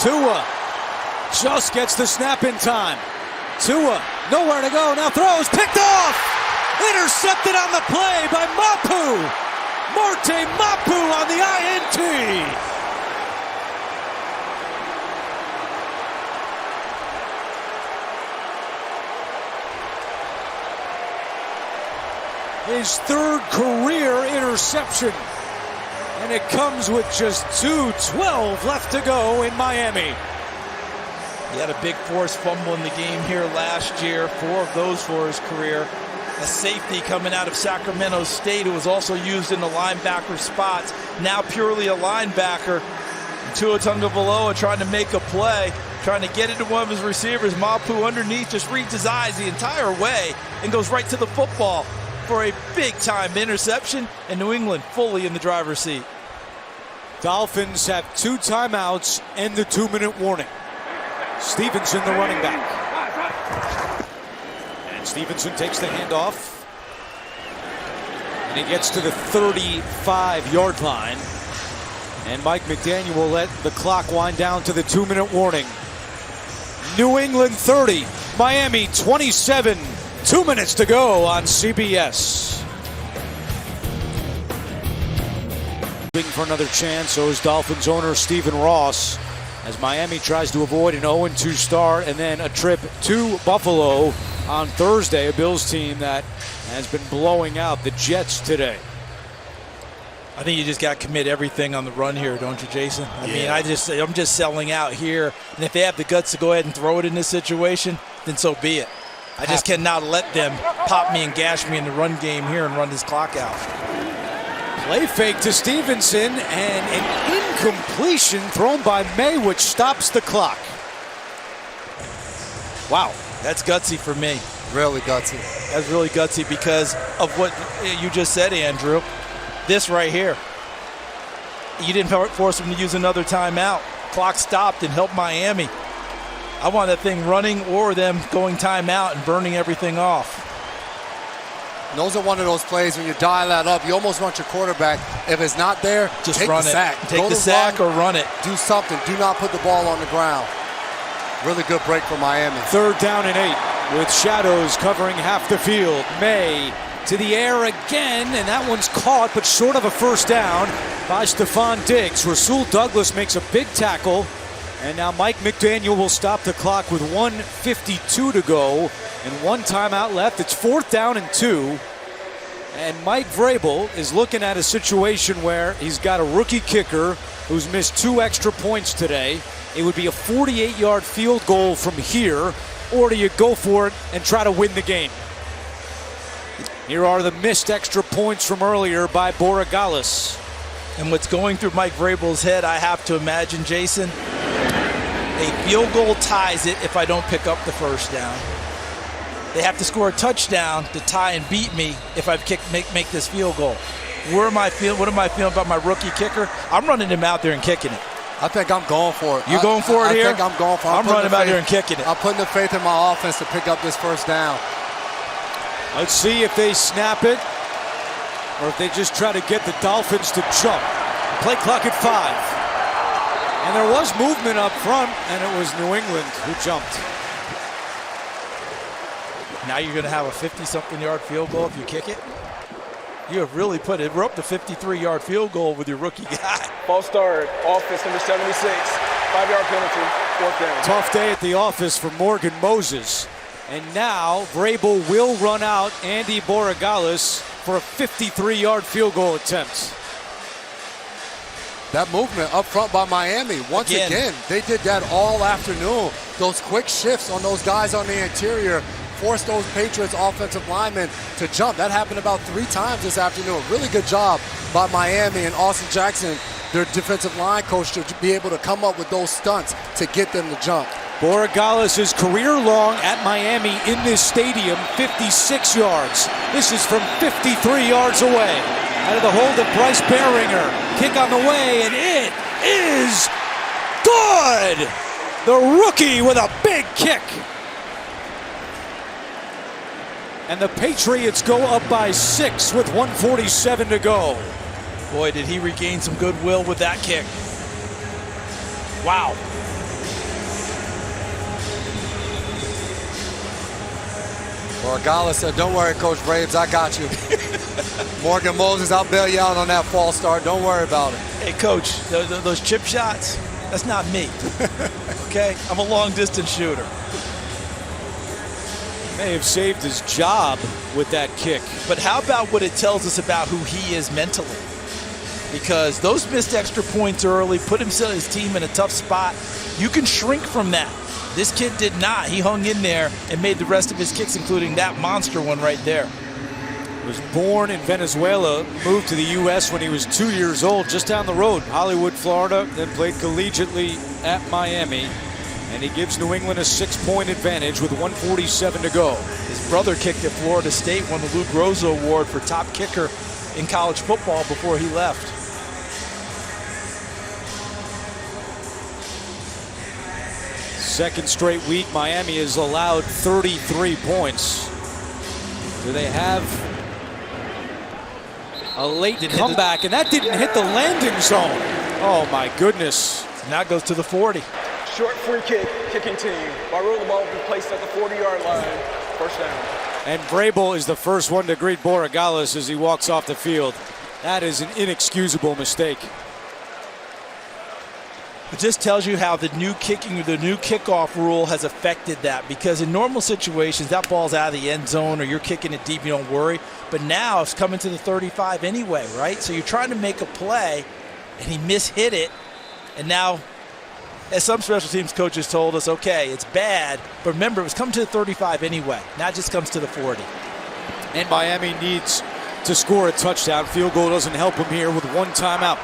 Tua just gets the snap in time. Tua, nowhere to go, now throws, picked off! Intercepted on the play by Mapu! Marte Mapu on the INT! His third career interception. And it comes with just 2:12 left to go in Miami. He had a big forced fumble in the game here last year, 4 of those for his career. A safety coming out of Sacramento State who was also used in the linebacker spots, now purely a linebacker. Tua Tagovailoa trying to make a play, trying to get it to one of his receivers. Mapu underneath just reads his eyes the entire way and goes right to the football for a big-time interception, and New England fully in the driver's seat. Dolphins have 2 timeouts and the 2-minute warning. Stevenson, the running back. And Stevenson takes the handoff. And he gets to the 35-yard line. And Mike McDaniel will let the clock wind down to the 2-minute warning. New England 30, Miami 27. 2 minutes to go on CBS. For another chance, so is Dolphins owner Stephen Ross, as Miami tries to avoid an 0-2 start and then a trip to Buffalo on Thursday, a Bills team that has been blowing out the Jets today. I think you just got to commit everything on the run here, don't you, Jason? I mean, I'm just selling out here, and if they have the guts to go ahead and throw it in this situation, then so be it. I just cannot let them pop me and gash me in the run game here and run this clock out. Play fake to Stevenson, and an incompletion thrown by May, which stops the clock. Wow. That's gutsy for me. Really gutsy. That's really gutsy because of what you just said, Andrew. This right here. You didn't force them to use another timeout. Clock stopped and helped Miami. I want that thing running or them going timeout and burning everything off. Those are one of those plays when you dial that up, you almost want your quarterback. If it's not there, just take run the it. sack. Take the sack or run it. Do something. Do not put the ball on the ground. Really good break for Miami. 3rd down and 8 with shadows covering half the field. May to the air again, and that one's caught, but short of a first down by Stephon Diggs. Rasul Douglas makes a big tackle, and now Mike McDaniel will stop the clock with 1:52 to go and 1 timeout left. It's 4th down and 2. And Mike Vrabel is looking at a situation where he's got a rookie kicker who's missed 2 extra points today. It would be a 48-yard field goal from here, or do you go for it and try to win the game? Here are the missed extra points from earlier by Borregales. And what's going through Mike Vrabel's head, I have to imagine, Jason, a field goal ties it if I don't pick up the first down. They have to score a touchdown to tie and beat me if I make this field goal. What am I feeling about my rookie kicker? I'm running him out there and kicking it. I think I'm going for it. You going for it here? I think I'm going for it. I'm running out here and kicking it. I'm putting the faith in my offense to pick up this first down. Let's see if they snap it or if they just try to get the Dolphins to jump. Play clock at 5. And there was movement up front, and it was New England who jumped. Now you're going to have a 50-something yard field goal if you kick it? You have really put it. We're up to 53-yard field goal with your rookie guy. False start, office number 76, 5-yard penalty, 4th down. Tough day at the office for Morgan Moses. And now Vrabel will run out Andy Borregales for a 53-yard field goal attempt. That movement up front by Miami, once again, they did that all afternoon. Those quick shifts on those guys on the interior forced those Patriots offensive linemen to jump. That happened about 3 times this afternoon. Really good job by Miami and Austin Jackson, their defensive line coach, to be able to come up with those stunts to get them to jump. Borregales is career long at Miami in this stadium, 56 yards. This is from 53 yards away. Out of the hold of Bryce Behringer. Kick on the way, and it is good! The rookie with a big kick. And the Patriots go up by 6 with 1:47 to go. Boy, did he regain some goodwill with that kick. Wow. Or Gala said, don't worry, Coach Braves, I got you. Morgan Moses, I'll bail you out on that false start. Don't worry about it. Hey, Coach, those chip shots, that's not me. Okay? I'm a long-distance shooter. May have saved his job with that kick. But how about what it tells us about who he is mentally? Because those missed extra points early, put his team in a tough spot. You can shrink from that. This kid did not. He hung in there and made the rest of his kicks, including that monster one right there. Was born in Venezuela, moved to the U.S. when he was 2 years old, just down the road, Hollywood, Florida, then played collegiately at Miami. And he gives New England a 6-point advantage with 1:47 to go. His brother kicked at Florida State, won the Lou Groza Award for top kicker in college football before he left. Second straight week, Miami has allowed 33 points. Do they have a late comeback? And that didn't hit the landing zone. Oh, my goodness. Now it goes to the 40. Short free kick, kicking team. By rule, the ball will be placed at the 40-yard line. First down. And Vrabel is the first one to greet Borregales as he walks off the field. That is an inexcusable mistake. It just tells you how the new kickoff rule has affected that, because in normal situations, that ball's out of the end zone or you're kicking it deep, you don't worry. But now it's coming to the 35 anyway, right? So you're trying to make a play, and he mishit it. And now, as some special teams coaches told us, okay, it's bad, but remember, it was coming to the 35 anyway. Now it just comes to the 40. And Miami needs to score a touchdown. Field goal doesn't help him here with one timeout.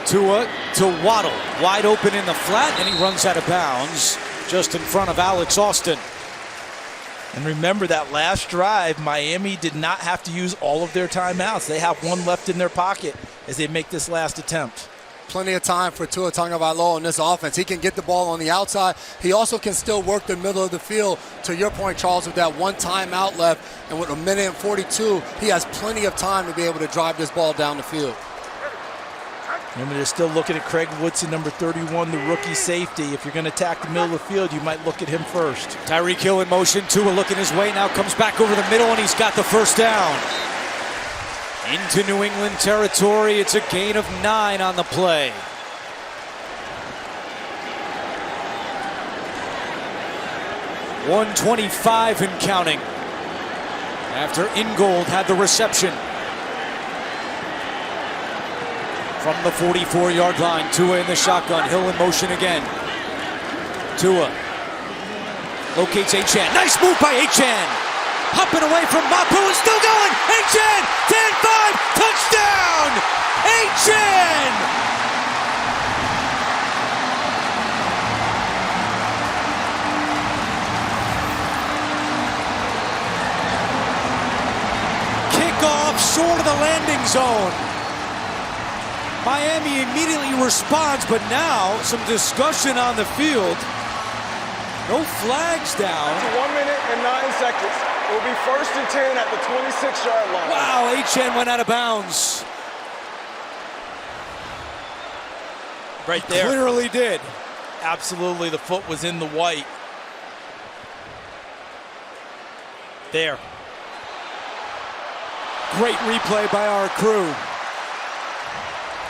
Tua to Waddle, wide open in the flat, and he runs out of bounds just in front of Alex Austin. And remember that last drive, Miami did not have to use all of their timeouts. They have one left in their pocket as they make this last attempt. Plenty of time for Tua Tagovailoa in this offense. He can get the ball on the outside. He also can still work the middle of the field. To your point, Charles, with that one timeout left, and with 1:42, he has plenty of time to be able to drive this ball down the field. Remember, they're still looking at Craig Woodson, number 31, the rookie safety. If you're going to attack the middle of the field, you might look at him first. Tyreek Hill in motion. Tua looking his way. Now comes back over the middle, and he's got the first down. Into New England territory. It's a gain of 9 on the play. .125 and counting after Ingold had the reception. From the 44-yard line, Tua in the shotgun. Hill in motion again. Tua locates Achane. Nice move by Achane. Hopping away from Mapu and still going. Achane, 10-5, touchdown! Achane! Kickoff short of the landing zone. Miami immediately responds, but now some discussion on the field. No flags down. 1 minute and 9 seconds. It will be 1st and 10 at the 26-yard line. Wow, Achane went out of bounds. Right there. Clearly did. Absolutely, the foot was in the white. There. Great replay by our crew.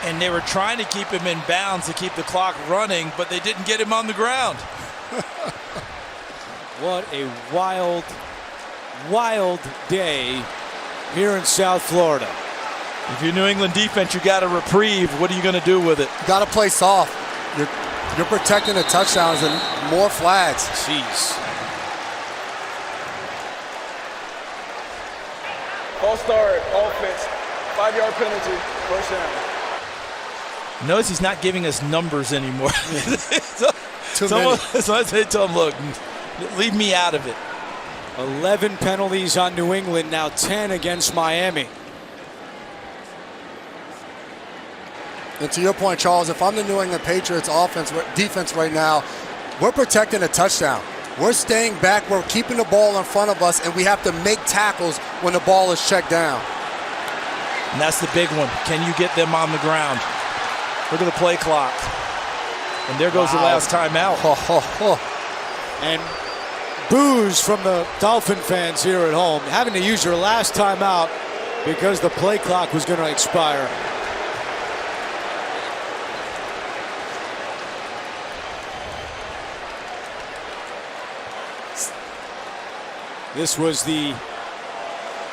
And they were trying to keep him in bounds to keep the clock running, but they didn't get him on the ground. What a wild, wild day here in South Florida. If you're New England defense, you got a reprieve. What are you going to do with it? You got to play soft. You're protecting the touchdowns and more flags. Jeez. False start, offense, 5-yard penalty, first down. Notice he's not giving us numbers anymore. Too many. So they tell him, look, leave me out of it. 11 penalties on New England, now 10 against Miami. And to your point, Charles, if I'm the New England Patriots defense right now, we're protecting a touchdown. We're staying back, we're keeping the ball in front of us, and we have to make tackles when the ball is checked down. And that's the big one. Can you get them on the ground? Look at the play clock. And there goes the last timeout. And boos from the Dolphin fans here at home, having to use your last timeout because the play clock was going to expire. This was the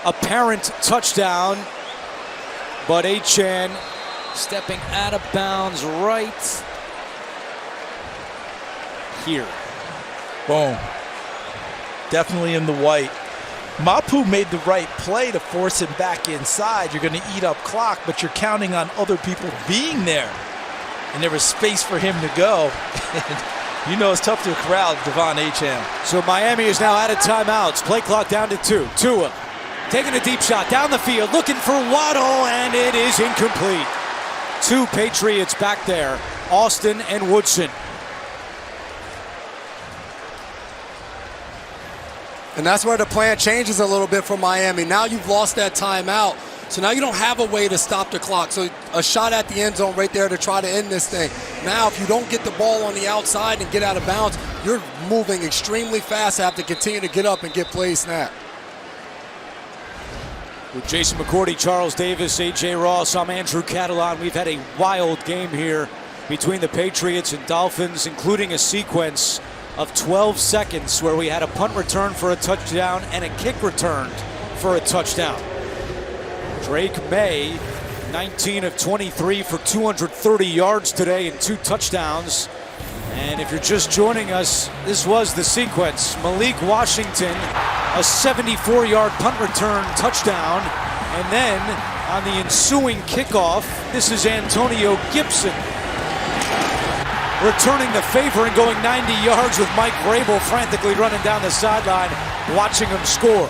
apparent touchdown, but Achane stepping out of bounds right here. Boom. Definitely in the white. Mapu made the right play to force him back inside. You're going to eat up clock, but you're counting on other people being there. And there was space for him to go. You know it's tough to corral Devon Achane. So Miami is now out of timeouts. Play clock down to 2. Tua taking a deep shot down the field, looking for Waddle, and it is incomplete. 2 Patriots back there, Austin and Woodson. And that's where the plan changes a little bit for Miami. Now you've lost that timeout. So now you don't have a way to stop the clock. So a shot at the end zone right there to try to end this thing. Now if you don't get the ball on the outside and get out of bounds, you're moving extremely fast. Have to continue to get up and get play snap. With Jason McCourty, Charles Davis, A.J. Ross, I'm Andrew Catalan. We've had a wild game here between the Patriots and Dolphins, including a sequence of 12 seconds where we had a punt return for a touchdown and a kick returned for a touchdown. Drake May, 19 of 23 for 230 yards today and 2 touchdowns. And if you're just joining us, this was the sequence. Malik Washington, a 74-yard punt return touchdown. And then on the ensuing kickoff, this is Antonio Gibson returning the favor and going 90 yards with Mike Vrabel frantically running down the sideline, watching him score.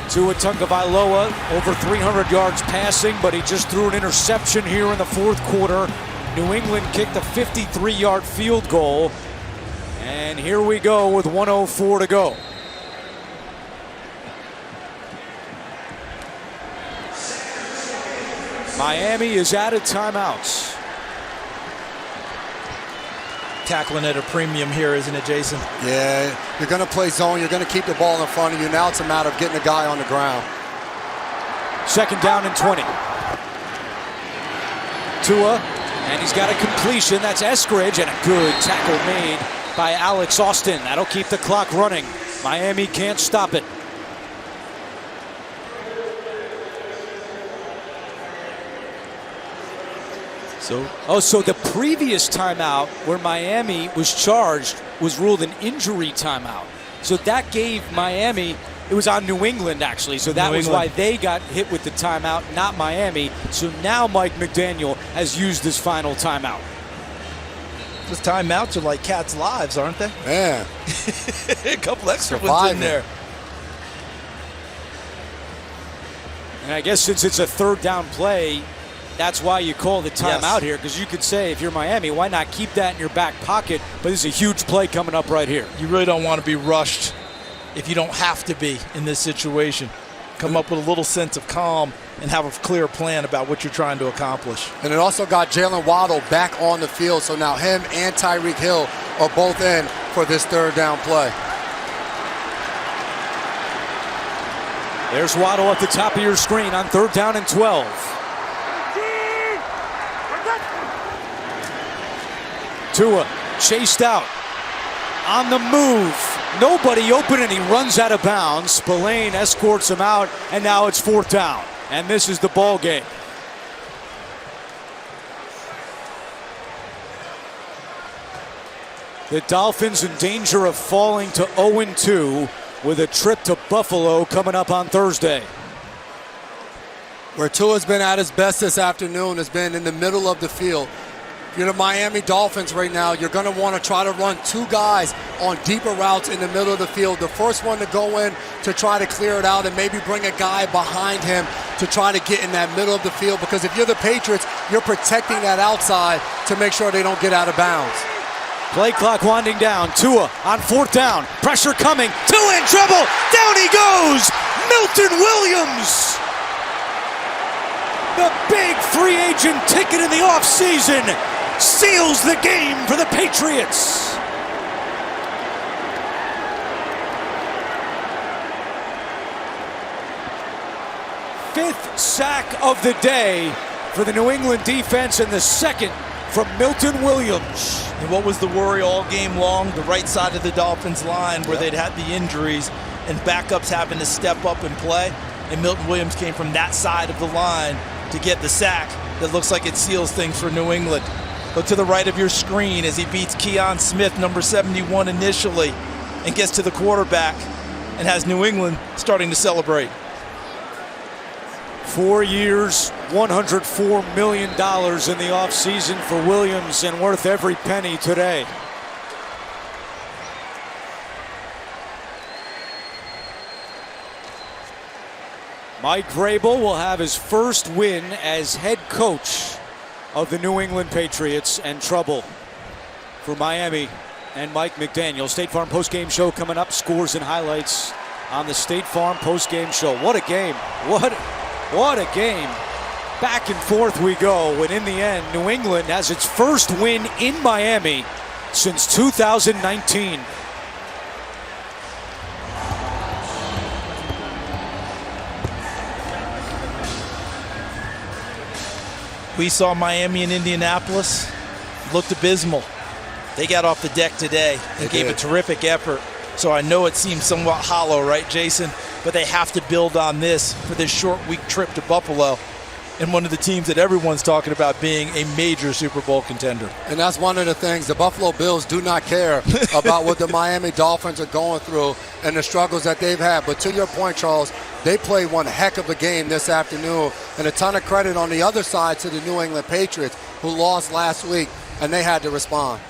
Tua Tagovailoa over 300 yards passing, but he just threw an interception here in the fourth quarter. New England kicked a 53-yard field goal. And here we go with 1:04 to go. Miami is out of timeouts. Tackling at a premium here, isn't it, Jason? Yeah, you're going to play zone. You're going to keep the ball in front of you. Now it's a matter of getting the guy on the ground. 2nd down and 20. Tua, and he's got a completion. That's Eskridge, and a good tackle made by Alex Austin. That'll keep the clock running. Miami can't stop it. So the previous timeout where Miami was charged was ruled an injury timeout. So that gave Miami, it was on New England actually, so that was why they got hit with the timeout, not Miami. So now Mike McDaniel has used his final timeout. Those timeouts are like cats' lives, aren't they? Man. A couple extra ones in there. And I guess since it's a 3rd down play, that's why you call the timeout here, because you could say, if you're Miami, why not keep that in your back pocket? But this is a huge play coming up right here. You really don't want to be rushed if you don't have to be in this situation. Come up with a little sense of calm and have a clear plan about what you're trying to accomplish. And it also got Jalen Waddle back on the field, so now him and Tyreek Hill are both in for this 3rd down play. There's Waddle at the top of your screen on 3rd down and 12. Tua chased out, on the move, nobody open, and he runs out of bounds. Spillane escorts him out, and now it's 4th down, and this is the ball game. The Dolphins in danger of falling to 0-2 with a trip to Buffalo coming up on Thursday. Where Tua's been at his best this afternoon has been in the middle of the field. If you're the Miami Dolphins right now, you're going to want to try to run 2 guys on deeper routes in the middle of the field. The first one to go in to try to clear it out and maybe bring a guy behind him to try to get in that middle of the field, because if you're the Patriots, you're protecting that outside to make sure they don't get out of bounds. Play clock winding down. Tua on 4th down. Pressure coming. Tua in trouble. Down he goes. Milton Williams. The big free agent ticket in the offseason seals the game for the Patriots. Fifth sack of the day for the New England defense, and the second from Milton Williams. And what was the worry all game long? The right side of the Dolphins line where they'd had the injuries and backups having to step up and play. And Milton Williams came from that side of the line to get the sack that looks like it seals things for New England. Look to the right of your screen as he beats Keon Smith, number 71 initially, and gets to the quarterback and has New England starting to celebrate. 4 years, $104 million in the offseason for Williams, and worth every penny today. Mike Vrabel will have his first win as head coach of the New England Patriots, and trouble for Miami and Mike McDaniel. State Farm postgame show coming up. Scores and highlights on the State Farm postgame show. What a game. What a game. Back and forth we go, and in the end, New England has its first win in Miami since 2019. We saw Miami and Indianapolis, looked abysmal. They got off the deck today and gave a terrific effort. So I know it seems somewhat hollow, right, Jason? But they have to build on this for this short week trip to Buffalo, and one of the teams that everyone's talking about being a major Super Bowl contender. And that's one of the things. The Buffalo Bills do not care about what the Miami Dolphins are going through and the struggles that they've had. But to your point, Charles, they played one heck of a game this afternoon, and a ton of credit on the other side to the New England Patriots, who lost last week, and they had to respond.